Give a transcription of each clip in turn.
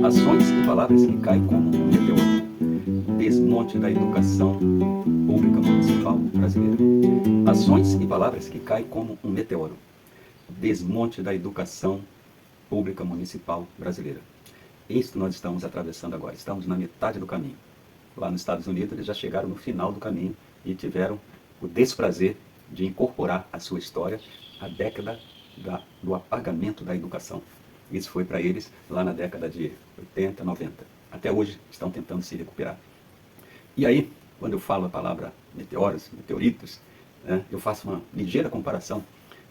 Ações e palavras que caem como um meteoro. Desmonte da educação pública municipal brasileira. Ações e palavras que caem como um meteoro. Desmonte da educação pública municipal brasileira. Isso que nós estamos atravessando agora. Estamos na metade do caminho. Lá nos Estados Unidos, eles já chegaram no final do caminho e tiveram o desprazer de incorporar à sua história a década do apagamento da educação. Isso foi para eles lá na década de 80, 90. Até hoje estão tentando se recuperar. E aí, quando eu falo a palavra meteoros, meteoritos, né, eu faço uma ligeira comparação,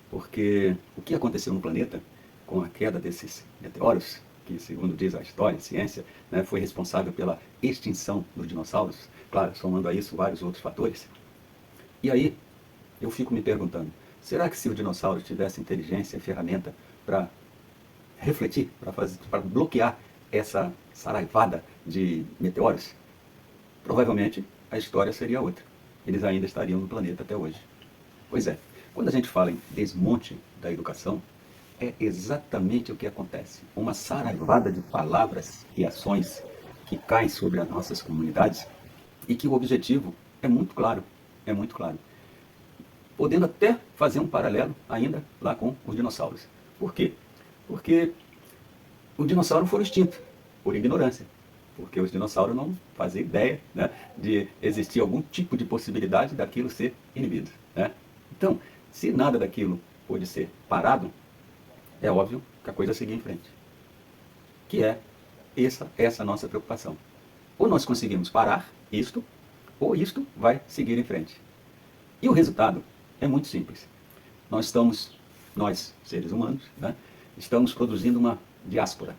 porque o que aconteceu no planeta com a queda desses meteoros, que segundo diz a história, a ciência, né, foi responsável pela extinção dos dinossauros, claro, somando a isso vários outros fatores. E aí, eu fico me perguntando, será que se os dinossauros tivessem inteligência e ferramenta para refletir, para bloquear essa saraivada de meteoros, provavelmente a história seria outra. Eles ainda estariam no planeta até hoje. Pois é, quando a gente fala em desmonte da educação, é exatamente o que acontece. Uma saraivada de palavras e ações que caem sobre as nossas comunidades e que o objetivo é muito claro, é muito claro. Podendo até fazer um paralelo ainda lá com os dinossauros. Por quê? Porque os dinossauros foram extintos por ignorância. Porque os dinossauros não faziam ideia, né, de existir algum tipo de possibilidade daquilo ser inibido. Né? Então, se nada daquilo pôde ser parado, é óbvio que a coisa seguir em frente. Que é essa nossa preocupação. Ou nós conseguimos parar isto, ou isto vai seguir em frente. E o resultado é muito simples. Nós, seres humanos, né, estamos produzindo uma diáspora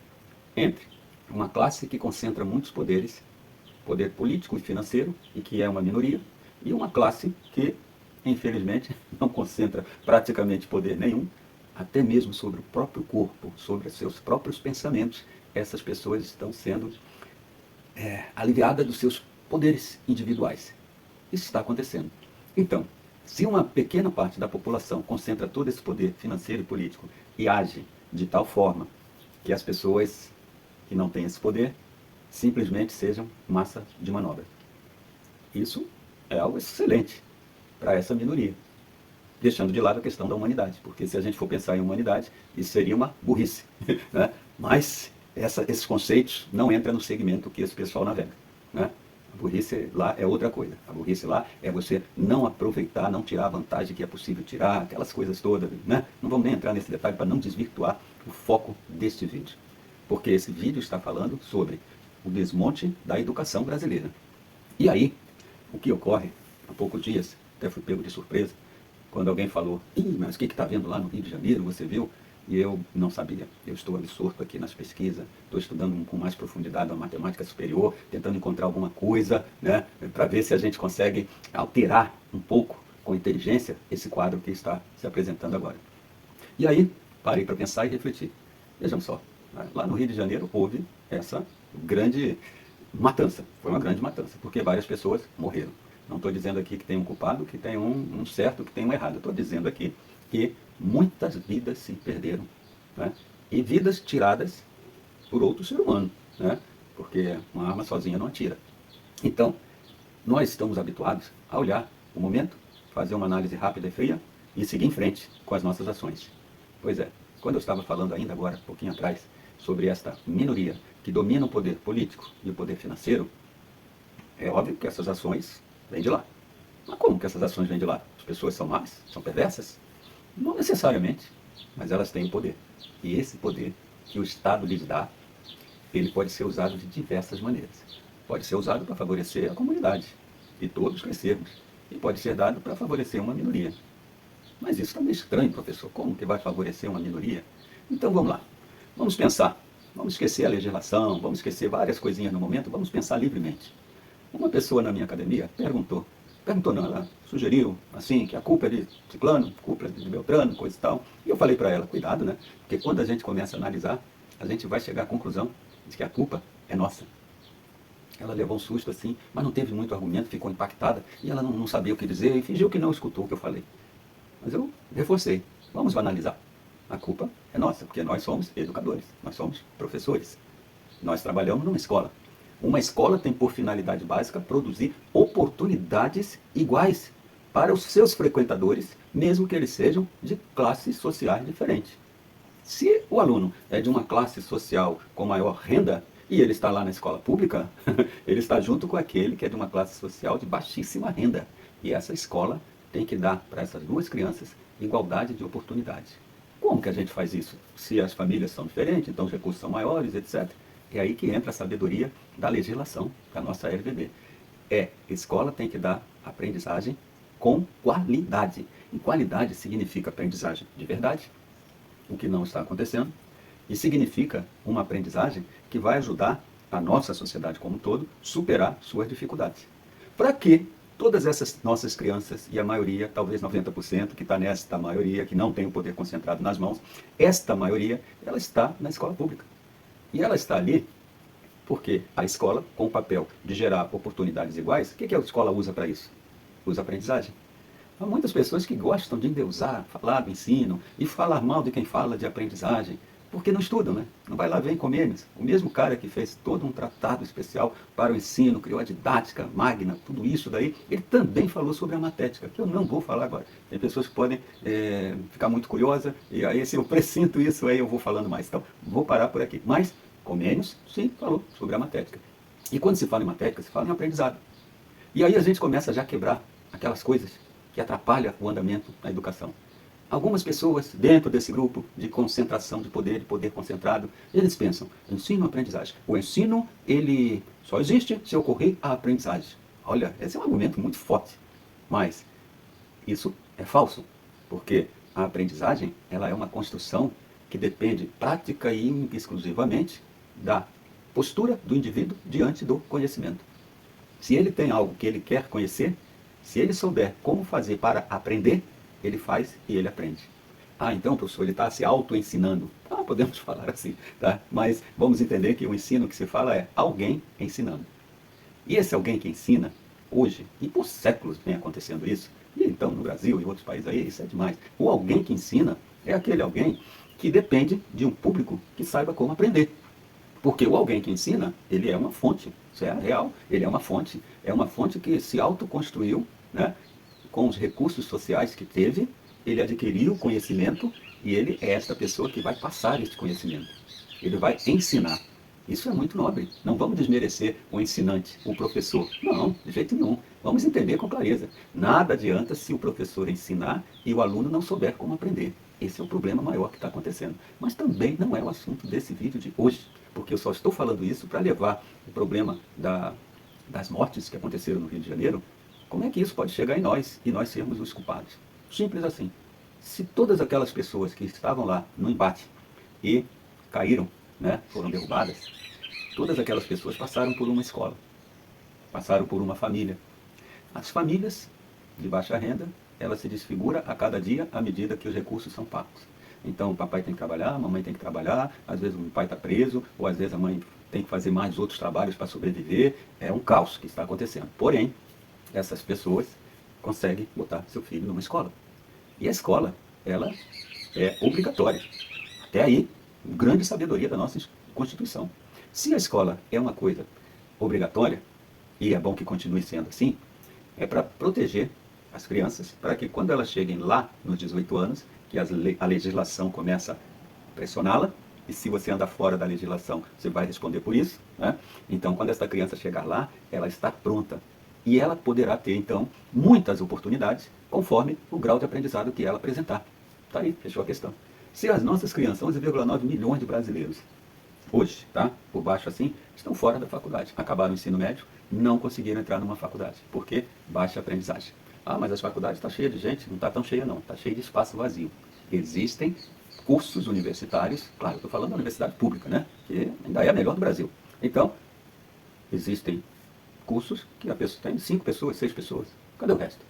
entre uma classe que concentra muitos poderes, poder político e financeiro, e que é uma minoria, e uma classe que, infelizmente, não concentra praticamente poder nenhum, até mesmo sobre o próprio corpo, sobre os seus próprios pensamentos. Essas pessoas estão sendo aliviadas dos seus poderes individuais. Isso está acontecendo. Então, se uma pequena parte da população concentra todo esse poder financeiro e político e age de tal forma que as pessoas que não têm esse poder simplesmente sejam massa de manobra. Isso é algo excelente para essa minoria, deixando de lado a questão da humanidade, porque se a gente for pensar em humanidade, isso seria uma burrice. Né? Mas esses conceitos não entram no segmento que esse pessoal navega. Né? A burrice lá é outra coisa. A burrice lá é você não aproveitar, não tirar a vantagem que é possível tirar, aquelas coisas todas. Né? Não vamos nem entrar nesse detalhe para não desvirtuar o foco deste vídeo. Porque esse vídeo está falando sobre o desmonte da educação brasileira. E aí, o que ocorre, há poucos dias, até fui pego de surpresa, quando alguém falou, mas o que está vendo lá no Rio de Janeiro, você viu? E eu não sabia. Eu estou absorto aqui nas pesquisas, estou estudando com mais profundidade a matemática superior, tentando encontrar alguma coisa, né, para ver se a gente consegue alterar um pouco, com inteligência, esse quadro que está se apresentando agora. E aí, parei para pensar e refletir. Vejam só, lá no Rio de Janeiro houve essa grande matança. Foi uma grande matança, porque várias pessoas morreram. Não estou dizendo aqui que tem um culpado, que tem um certo, que tem um errado. Estou dizendo aqui que muitas vidas se perderam. Né? E vidas tiradas por outro ser humano. Né? Porque uma arma sozinha não atira. Então, nós estamos habituados a olhar o momento, fazer uma análise rápida e fria e seguir em frente com as nossas ações. Pois é, quando eu estava falando ainda agora, um pouquinho atrás, sobre esta minoria que domina o poder político e o poder financeiro, é óbvio que essas ações vêm de lá. Mas como que essas ações vêm de lá? As pessoas são más? São perversas? Não necessariamente, mas elas têm o poder. E esse poder que o Estado lhes dá, ele pode ser usado de diversas maneiras. Pode ser usado para favorecer a comunidade e todos crescermos. E pode ser dado para favorecer uma minoria. Mas isso está meio estranho, professor. Como que vai favorecer uma minoria? Então vamos lá. Vamos pensar. Vamos esquecer a legislação, vamos esquecer várias coisinhas no momento, vamos pensar livremente. Uma pessoa na minha academia perguntou não, ela sugeriu, assim, que a culpa é de ciclano, a culpa é de Beltrano, coisa e tal. E eu falei para ela, cuidado, né? Porque quando a gente começa a analisar, a gente vai chegar à conclusão de que a culpa é nossa. Ela levou um susto assim, mas não teve muito argumento, ficou impactada, e ela não sabia o que dizer, e fingiu que não escutou o que eu falei. Mas eu reforcei, vamos analisar. A culpa é nossa, porque nós somos educadores, nós somos professores. nós trabalhamos numa escola. Uma escola tem por finalidade básica produzir oportunidades iguais para os seus frequentadores, mesmo que eles sejam de classes sociais diferentes. Se o aluno é de uma classe social com maior renda e ele está lá na escola pública, ele está junto com aquele que é de uma classe social de baixíssima renda. E essa escola tem que dar para essas duas crianças igualdade de oportunidades. Como que a gente faz isso? Se as famílias são diferentes, então os recursos são maiores, etc. É aí que entra a sabedoria da legislação da nossa LDB. Escola tem que dar aprendizagem com qualidade. E qualidade significa aprendizagem de verdade, o que não está acontecendo, e significa uma aprendizagem que vai ajudar a nossa sociedade como um todo superar suas dificuldades. Para que todas essas nossas crianças, e a maioria, talvez 90%, que está nesta maioria, que não tem o poder concentrado nas mãos, esta maioria, ela está na escola pública. E ela está ali porque a escola, com o papel de gerar oportunidades iguais, o que a escola usa para isso? Usa aprendizagem. Há muitas pessoas que gostam de endeusar, falar do ensino e falar mal de quem fala de aprendizagem, porque não estudam, né? Não vai lá ver em Comênios. O mesmo cara que fez todo um tratado especial para o ensino, criou a didática magna, tudo isso daí, ele também falou sobre a matética, que eu não vou falar agora. Tem pessoas que podem ficar muito curiosas, e aí se eu presinto isso, aí eu vou falando mais. Então, vou parar por aqui. Mas, Comênios, sim, falou sobre a matética. E quando se fala em matética, se fala em aprendizado. E aí a gente começa já a quebrar aquelas coisas que atrapalham o andamento da educação. Algumas pessoas dentro desse grupo de concentração de poder concentrado, eles pensam, ensino e aprendizagem. O ensino, ele só existe se ocorrer a aprendizagem. Olha, esse é um argumento muito forte, mas isso é falso, porque a aprendizagem, ela é uma construção que depende prática e exclusivamente da postura do indivíduo diante do conhecimento. Se ele tem algo que ele quer conhecer, se ele souber como fazer para aprender, ele faz e ele aprende. Então, professor, ele está se auto-ensinando. Podemos falar assim, tá? Mas vamos entender que o ensino que se fala é alguém ensinando. E esse alguém que ensina, hoje, e por séculos vem acontecendo isso, e então no Brasil e outros países aí, isso é demais. O alguém que ensina é aquele alguém que depende de um público que saiba como aprender. Porque o alguém que ensina, ele é uma fonte, isso é real, ele é uma fonte que se autoconstruiu, né, com os recursos sociais que teve, ele adquiriu conhecimento e ele é esta pessoa que vai passar este conhecimento. Ele vai ensinar. Isso é muito nobre. Não vamos desmerecer o ensinante, o professor. Não, de jeito nenhum. Vamos entender com clareza. Nada adianta se o professor ensinar e o aluno não souber como aprender. Esse é o problema maior que está acontecendo. Mas também não é o assunto desse vídeo de hoje, porque eu só estou falando isso para levar o problema das mortes que aconteceram no Rio de Janeiro. Como é que isso pode chegar em nós e nós sermos os culpados? Simples assim. Se todas aquelas pessoas que estavam lá no embate e caíram, né, foram derrubadas, todas aquelas pessoas passaram por uma escola, passaram por uma família. As famílias de baixa renda, ela se desfigura a cada dia à medida que os recursos são pagos. Então o papai tem que trabalhar, a mamãe tem que trabalhar, às vezes o pai está preso, ou às vezes a mãe tem que fazer mais outros trabalhos para sobreviver. É um caos que está acontecendo. Porém, essas pessoas conseguem botar seu filho numa escola. E a escola, ela é obrigatória. Até aí, grande sabedoria da nossa Constituição. Se a escola é uma coisa obrigatória, e é bom que continue sendo assim, é para proteger as crianças, para que quando elas cheguem lá nos 18 anos, que a legislação começa a pressioná-la, e se você anda fora da legislação, você vai responder por isso, né? Então, quando essa criança chegar lá, ela está pronta. E ela poderá ter, então, muitas oportunidades, conforme o grau de aprendizado que ela apresentar. Está aí, fechou a questão. Se as nossas crianças, 11,9 milhões de brasileiros, hoje, tá, por baixo assim, estão fora da faculdade, acabaram o ensino médio, não conseguiram entrar numa faculdade. Por quê? Baixa aprendizagem. Mas as faculdades estão cheias de gente. Não está tão cheia não, está cheia de espaço vazio. Existem cursos universitários, claro, estou falando da universidade pública, né, que ainda é a melhor do Brasil. Então, existem cursos que a pessoa tem 5 pessoas, 6 pessoas. Cadê o resto?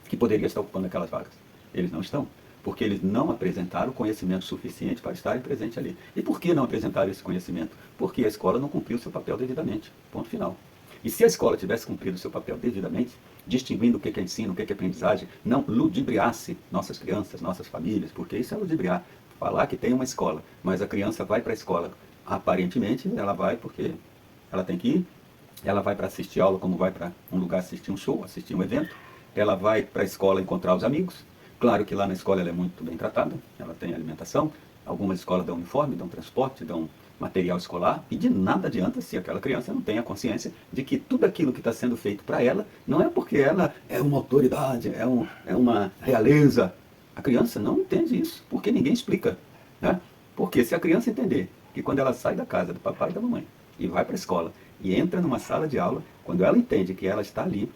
Que poderia estar ocupando aquelas vagas. Eles não estão, porque eles não apresentaram conhecimento suficiente para estarem presentes ali. E por que não apresentaram esse conhecimento? Porque a escola não cumpriu seu papel devidamente. Ponto final. E se a escola tivesse cumprido seu papel devidamente, distinguindo o que é ensino, o que é aprendizagem, não ludibriasse nossas crianças, nossas famílias, porque isso é ludibriar. Falar que tem uma escola, mas a criança vai para a escola Aparentemente, ela vai porque ela tem que ir, ela vai para assistir aula como vai para um lugar assistir um show, assistir um evento, ela vai para a escola encontrar os amigos. Claro que lá na escola ela é muito bem tratada, ela tem alimentação, algumas escolas dão uniforme, dão transporte, dão material escolar, e de nada adianta se aquela criança não tem a consciência de que tudo aquilo que está sendo feito para ela não é porque ela é uma autoridade, é uma realeza. A criança não entende isso, porque ninguém explica. Né? Porque se a criança entender que quando ela sai da casa do papai e da mamãe e vai para a escola e entra numa sala de aula, quando ela entende que ela está ali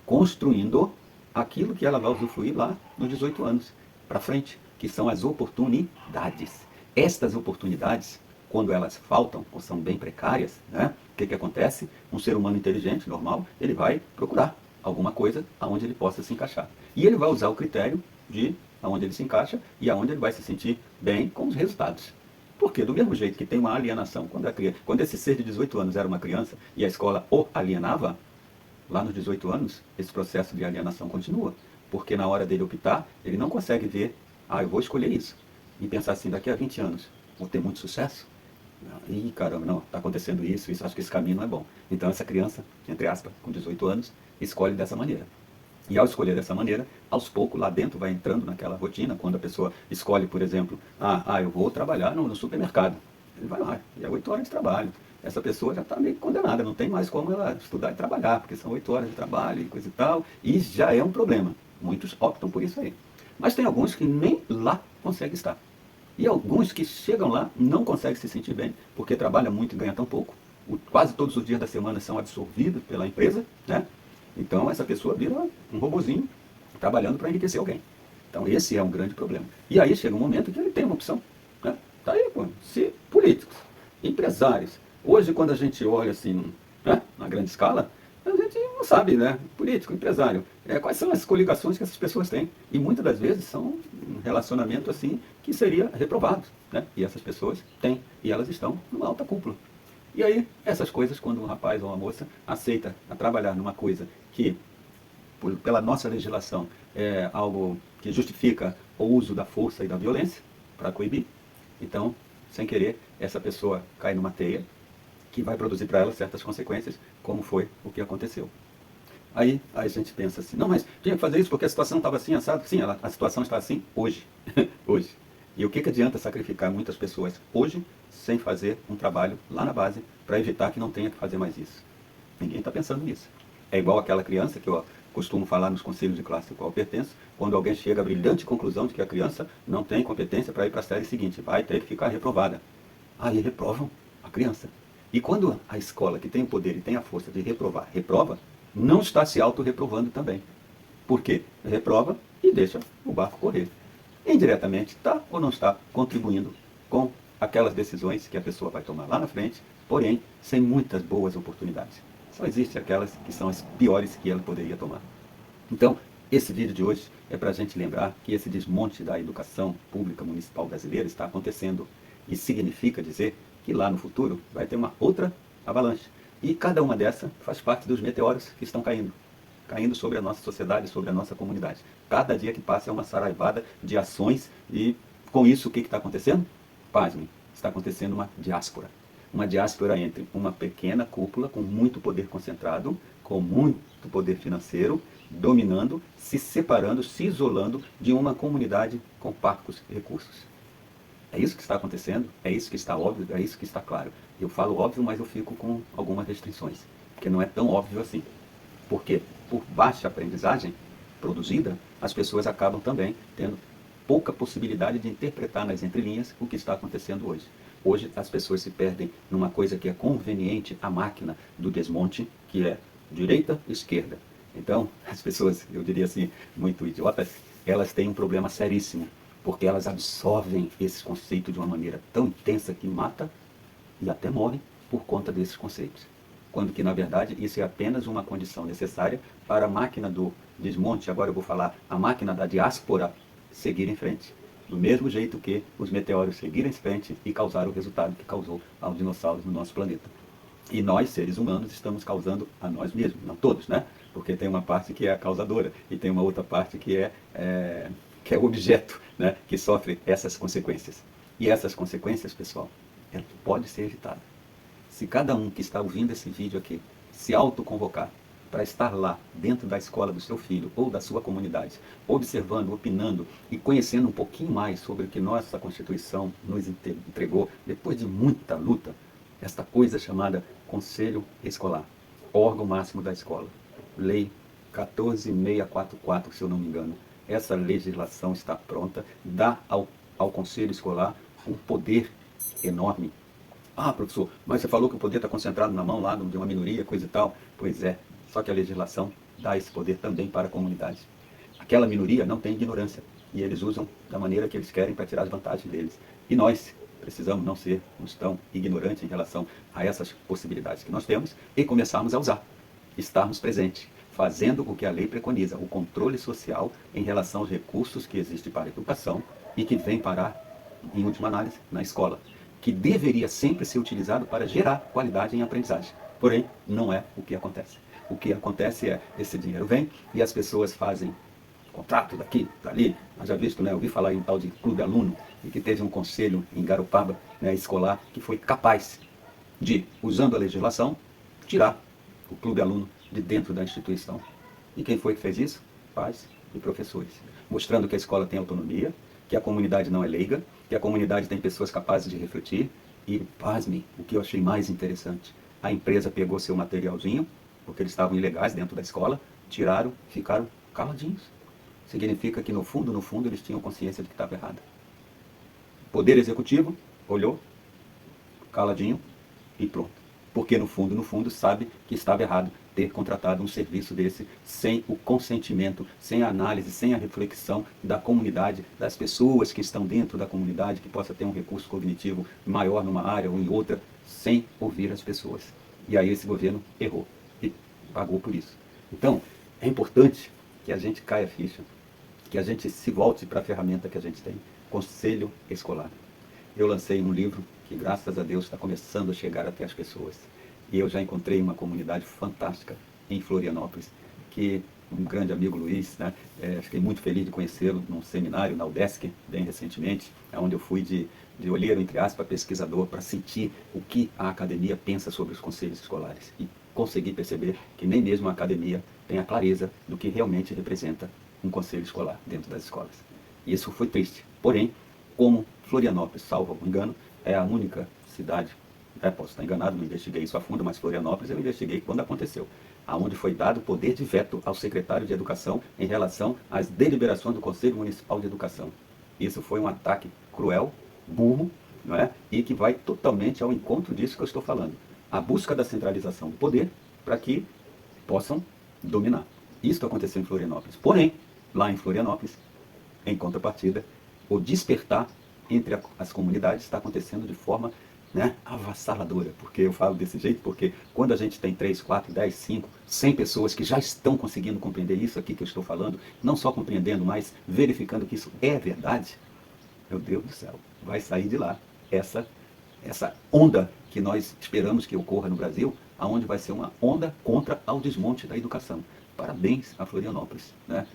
construindo aquilo que ela vai usufruir lá nos 18 anos para frente, que são as oportunidades. Estas oportunidades, quando elas faltam ou são bem precárias, né, o que acontece? Um ser humano inteligente, normal, ele vai procurar alguma coisa aonde ele possa se encaixar. E ele vai usar o critério de aonde ele se encaixa e aonde ele vai se sentir bem com os resultados. Porque do mesmo jeito que tem uma alienação, quando esse ser de 18 anos era uma criança e a escola o alienava, lá nos 18 anos, esse processo de alienação continua. Porque na hora dele optar, ele não consegue ver, eu vou escolher isso. E pensar assim, daqui a 20 anos, vou ter muito sucesso? Ih, caramba, não, está acontecendo isso, acho que esse caminho não é bom. Então essa criança, entre aspas, com 18 anos, escolhe dessa maneira. E ao escolher dessa maneira, aos poucos lá dentro vai entrando naquela rotina, quando a pessoa escolhe, por exemplo, eu vou trabalhar no supermercado. Ele vai lá, e é 8 horas de trabalho. Essa pessoa já está meio condenada, não tem mais como ela estudar e trabalhar, porque são 8 horas de trabalho e coisa e tal, e já é um problema. Muitos optam por isso aí. Mas tem alguns que nem lá conseguem estar. E alguns que chegam lá não conseguem se sentir bem, porque trabalham muito e ganham tão pouco. Quase todos os dias da semana são absorvidos pela empresa, né? Então essa pessoa vira um robozinho trabalhando para enriquecer alguém. Então esse é um grande problema. E aí chega um momento que ele tem uma opção. Né? Tá aí, pô, se políticos, empresários. Hoje quando a gente olha assim, né, na grande escala, a gente não sabe, né? Político, empresário, quais são as coligações que essas pessoas têm. E muitas das vezes são um relacionamento assim que seria reprovado. Né? E essas pessoas têm, e elas estão numa alta cúpula. E aí, essas coisas, quando um rapaz ou uma moça aceita a trabalhar numa coisa que, pela nossa legislação, é algo que justifica o uso da força e da violência para coibir, então, sem querer, essa pessoa cai numa teia que vai produzir para ela certas consequências, como foi o que aconteceu. Aí a gente pensa assim, não, mas tinha que fazer isso porque a situação estava assim, assado. Sim, a situação está assim hoje. Hoje. E o que adianta sacrificar muitas pessoas hoje sem fazer um trabalho lá na base para evitar que não tenha que fazer mais isso? Ninguém está pensando nisso. É igual aquela criança que eu costumo falar nos conselhos de classe ao qual eu pertenço, quando alguém chega à brilhante conclusão de que a criança não tem competência para ir para a série seguinte, vai ter que ficar reprovada. Aí reprovam a criança. E quando a escola que tem o poder e tem a força de reprovar, reprova, não está se auto-reprovando também. Por quê? Reprova e deixa o barco correr. Indiretamente, está ou não está contribuindo com aquelas decisões que a pessoa vai tomar lá na frente, porém, sem muitas boas oportunidades. Só existem aquelas que são as piores que ela poderia tomar. Então, esse vídeo de hoje é para a gente lembrar que esse desmonte da educação pública municipal brasileira está acontecendo e significa dizer que lá no futuro vai ter uma outra avalanche. E cada uma dessa faz parte dos meteoros que estão caindo sobre a nossa sociedade, sobre a nossa comunidade. Cada dia que passa é uma saraivada de ações e com isso o que está acontecendo? Pasmem, está acontecendo uma diáspora. Uma diáspora entre uma pequena cúpula com muito poder concentrado, com muito poder financeiro, dominando, se separando, se isolando de uma comunidade com parcos recursos. É isso que está acontecendo, é isso que está óbvio, é isso que está claro. Eu falo óbvio, mas eu fico com algumas restrições, porque não é tão óbvio assim. Porque por baixa aprendizagem produzida, as pessoas acabam também tendo pouca possibilidade de interpretar nas entrelinhas o que está acontecendo hoje. Hoje as pessoas se perdem numa coisa que é conveniente à máquina do desmonte, que é direita e esquerda. Então, as pessoas, eu diria assim, muito idiotas, elas têm um problema seríssimo, porque elas absorvem esse conceito de uma maneira tão intensa que mata e até morre por conta desses conceitos. Quando que, na verdade, isso é apenas uma condição necessária para a máquina do desmonte, agora eu vou falar, a máquina da diáspora, seguir em frente. Do mesmo jeito que os meteoros seguiram em frente e causaram o resultado que causou aos dinossauros no nosso planeta. E nós, seres humanos, estamos causando a nós mesmos, não todos, né? Porque tem uma parte que é a causadora e tem uma outra parte que é o objeto, né? Que sofre essas consequências. E essas consequências, pessoal, ela pode ser evitada. Se cada um que está ouvindo esse vídeo aqui se autoconvocar para estar lá, dentro da escola do seu filho ou da sua comunidade, observando, opinando e conhecendo um pouquinho mais sobre o que nossa Constituição nos entregou, depois de muita luta, esta coisa chamada Conselho Escolar, órgão máximo da escola, Lei 14.644, se eu não me engano. Essa legislação está pronta, dá ao Conselho Escolar um poder enorme. Ah, professor, mas você falou que o poder está concentrado na mão lá de uma minoria, coisa e tal. Pois é, só que a legislação dá esse poder também para a comunidade. Aquela minoria não tem ignorância e eles usam da maneira que eles querem para tirar as vantagens deles. E nós precisamos não sermos tão ignorantes em relação a essas possibilidades que nós temos e começarmos a usar, estarmos presentes, fazendo o que a lei preconiza, o controle social em relação aos recursos que existem para a educação e que vem parar, em última análise, na escola, que deveria sempre ser utilizado para gerar qualidade em aprendizagem. Porém, não é o que acontece. O que acontece é, esse dinheiro vem e as pessoas fazem contrato daqui, dali. Nós já visto, né, ouvi falar em um tal de clube aluno, e que teve um conselho em Garopaba, né, escolar, que foi capaz de, usando a legislação, tirar o clube aluno de dentro da instituição. E quem foi que fez isso? Pais e professores. Mostrando que a escola tem autonomia, que a comunidade não é leiga, que a comunidade tem pessoas capazes de refletir. E, pasmem, o que eu achei mais interessante, a empresa pegou seu materialzinho, porque eles estavam ilegais dentro da escola, tiraram, ficaram caladinhos. Significa que no fundo, eles tinham consciência de que estava errado. O Poder Executivo olhou, caladinho e pronto. Porque no fundo, sabe que estava errado ter contratado um serviço desse sem o consentimento, sem a análise, sem a reflexão da comunidade, das pessoas que estão dentro da comunidade, que possa ter um recurso cognitivo maior numa área ou em outra, sem ouvir as pessoas. E aí esse governo errou e pagou por isso. Então, é importante que a gente caia a ficha, que a gente se volte para a ferramenta que a gente tem, Conselho Escolar. Eu lancei um livro que, graças a Deus, está começando a chegar até as pessoas. E eu já encontrei uma comunidade fantástica em Florianópolis, que um grande amigo Luiz, né, fiquei muito feliz de conhecê-lo num seminário na UDESC, bem recentemente, onde eu fui de olheiro, entre aspas, pesquisador, para sentir o que a academia pensa sobre os conselhos escolares. E consegui perceber que nem mesmo a academia tem a clareza do que realmente representa um conselho escolar dentro das escolas. E isso foi triste. Porém, como Florianópolis, salvo algum engano, é a única cidade, posso estar enganado, não investiguei isso a fundo, mas Florianópolis eu investiguei quando aconteceu, aonde foi dado poder de veto ao secretário de Educação em relação às deliberações do Conselho Municipal de Educação. Isso foi um ataque cruel, burro, não é? E que vai totalmente ao encontro disso que eu estou falando. A busca da centralização do poder para que possam dominar. Isso aconteceu em Florianópolis. Porém, lá em Florianópolis, em contrapartida, o despertar entre as comunidades está acontecendo de forma, né, avassaladora. Porque eu falo desse jeito, porque quando a gente tem 3, 4, 10, 5, 100 pessoas que já estão conseguindo compreender isso aqui que eu estou falando, não só compreendendo, mas verificando que isso é verdade, meu Deus do céu, vai sair de lá essa onda que nós esperamos que ocorra no Brasil, aonde vai ser uma onda contra ao desmonte da educação. Parabéns a Florianópolis, né?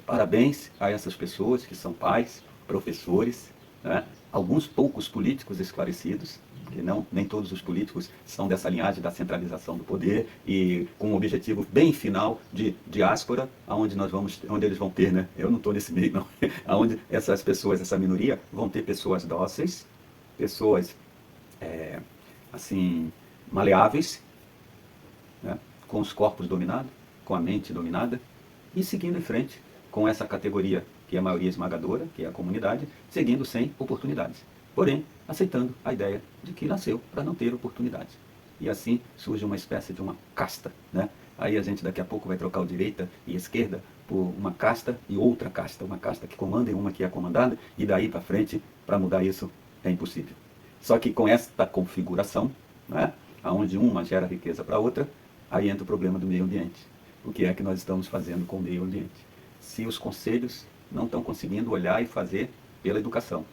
Parabéns a essas pessoas que são pais, professores, né? Alguns poucos políticos esclarecidos, que nem todos os políticos são dessa linhagem da centralização do poder e com um objetivo bem final de diáspora, onde eles vão ter, né? Eu não estou nesse meio, não. Onde essas pessoas, essa minoria, vão ter pessoas dóceis, pessoas, assim, maleáveis, né? Com os corpos dominados, com a mente dominada, e seguindo em frente com essa categoria, que é a maioria esmagadora, que é a comunidade, seguindo sem oportunidades. Porém, aceitando a ideia de que nasceu para não ter oportunidades. E assim surge uma espécie de uma casta, né? Aí a gente daqui a pouco vai trocar o direita e esquerda por uma casta e outra casta, uma casta que comanda e uma que é comandada, e daí para frente, para mudar isso, é impossível. Só que com esta configuração, né, onde uma gera riqueza para a outra, aí entra o problema do meio ambiente. O que é que nós estamos fazendo com o meio ambiente? Se os conselhos não estão conseguindo olhar e fazer pela educação,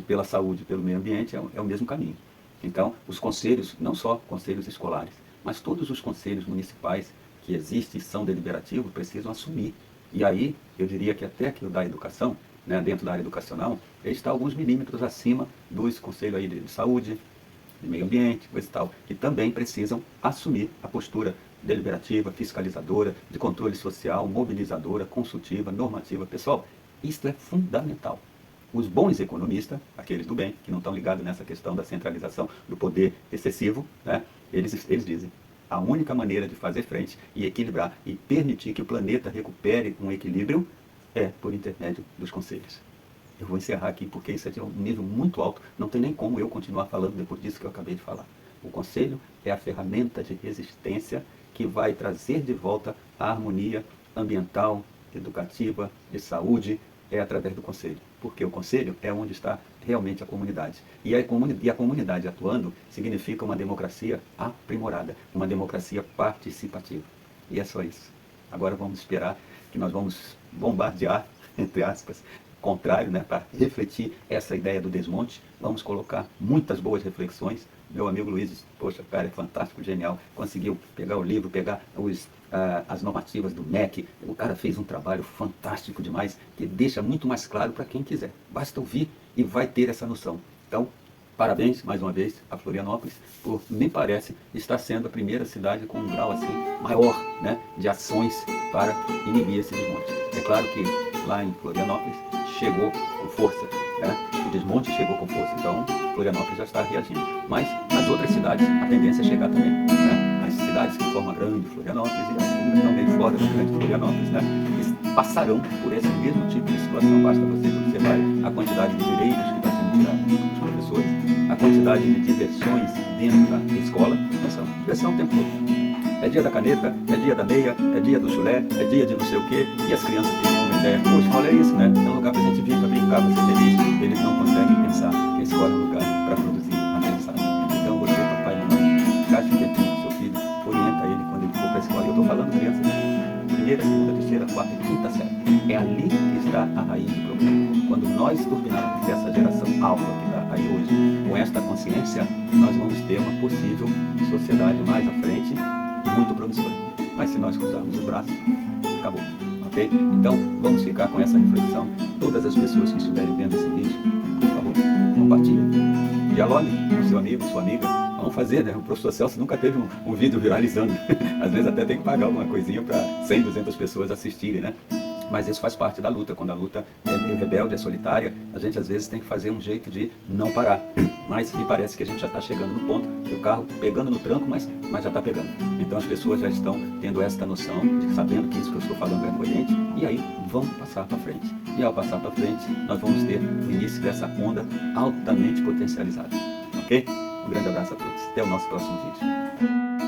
pela saúde, pelo meio ambiente, é o mesmo caminho. Então, os conselhos, não só conselhos escolares, mas todos os conselhos municipais que existem e são deliberativos, precisam assumir. E aí, eu diria que até que o da educação, né, dentro da área educacional, ele está alguns milímetros acima dos conselhos aí de saúde, de meio ambiente, coisa e tal, que também precisam assumir a postura deliberativa, fiscalizadora, de controle social, mobilizadora, consultiva, normativa. Pessoal, isso é fundamental. Os bons economistas, aqueles do bem, que não estão ligados nessa questão da centralização do poder excessivo, né, eles dizem: a única maneira de fazer frente e equilibrar e permitir que o planeta recupere um equilíbrio é por intermédio dos conselhos. Eu vou encerrar aqui porque isso é de um nível muito alto, não tem nem como eu continuar falando depois disso que eu acabei de falar. O conselho é a ferramenta de resistência que vai trazer de volta a harmonia ambiental, educativa, de saúde, é através do conselho. Porque o conselho é onde está realmente a comunidade. E a comunidade atuando significa uma democracia aprimorada, uma democracia participativa. E é só isso. Agora vamos esperar que nós vamos bombardear, entre aspas, contrário, né, para refletir essa ideia do desmonte. Vamos colocar muitas boas reflexões. Meu amigo Luiz, poxa, cara, é fantástico, genial. Conseguiu pegar o livro, pegar as normativas do MEC. O cara fez um trabalho fantástico demais, que deixa muito mais claro para quem quiser. Basta ouvir e vai ter essa noção. Então, parabéns, mais uma vez, a Florianópolis, por, me parece, estar sendo a primeira cidade com um grau assim maior, né, de ações para inibir esse desmonte. É claro que lá em Florianópolis chegou com força, né? O desmonte chegou com força, então Florianópolis já está reagindo. Mas nas outras cidades a tendência é chegar também, né? As cidades que formam a grande Florianópolis e as que estão meio fora da grande Florianópolis, né, eles passarão por esse mesmo tipo de situação. Basta você observar a quantidade de direitos que está sendo tirado dos professores, a quantidade de diversões dentro da escola. Diversão o tempo todo. É dia da caneta, é dia da meia, é dia do chulé, é dia de não sei o quê, e as crianças ficam com uma ideia: poxa, olha isso, né? É um lugar pra gente vir, pra brincar, pra ser feliz. Eles não conseguem pensar que a escola é um lugar para produzir aprendizagem. Então você, papai e mamãe, gasta um tempinho com seu filho, orienta ele quando ele for para a escola. Eu estou falando crianças de primeira, segunda, terceira, quarta e quinta série. É ali que está a raiz do problema. Quando nós turbinarmos essa geração alfa que está aí hoje, com esta consciência, nós vamos ter uma possível sociedade mais à frente, muito promissora. Mas se nós cruzarmos os braços, acabou. Ok? Então, vamos ficar com essa reflexão. Todas as pessoas que estiverem vendo esse vídeo, por favor, compartilhem. Dialogue com seu amigo, sua amiga. Vamos fazer, né? O professor Celso nunca teve um vídeo viralizando. Às vezes até tem que pagar alguma coisinha para 100, 200 pessoas assistirem, né? Mas isso faz parte da luta. Quando a luta é meio rebelde, é solitária, a gente às vezes tem que fazer um jeito de não parar. Mas me parece que a gente já está chegando no ponto que o carro pegando no tranco, mas já está pegando. Então as pessoas já estão tendo esta noção, de sabendo que isso que eu estou falando é coerente, e aí vão passar para frente. E ao passar para frente, nós vamos ter o início dessa onda altamente potencializada. Ok? Um grande abraço a todos. Até o nosso próximo vídeo.